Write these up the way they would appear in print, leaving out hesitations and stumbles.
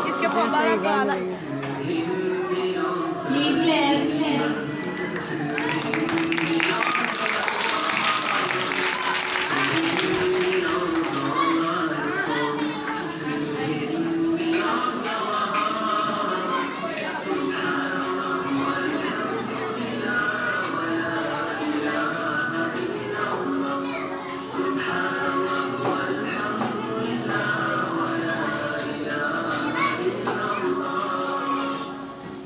इसके ऊपर हमारा गाना Please clap, clap.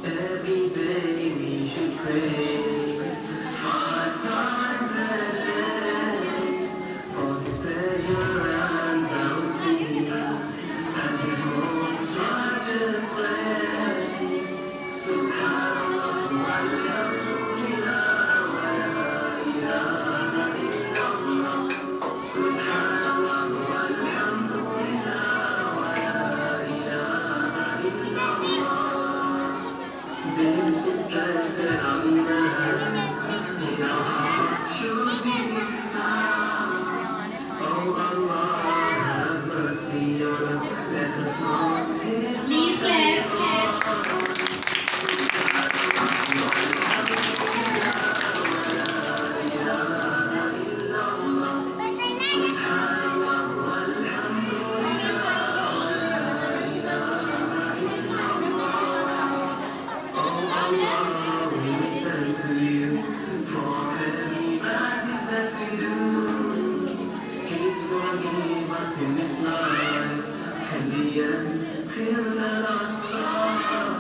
Every day we should pray 5 times a day for His pleasure and bounty and His most righteous way. Subhanallah walhamdulillah wa la ilaha illallah. Subhanallah walhamdulillah wa la ilaha illallah. This is like an umbrella in our hearts should be found. Oh Allah, have mercy on us. Let us not hit Please clap, clap. Allah, we repent to you for every badness that we do. Please forgive us in this life, till the end, till the last song.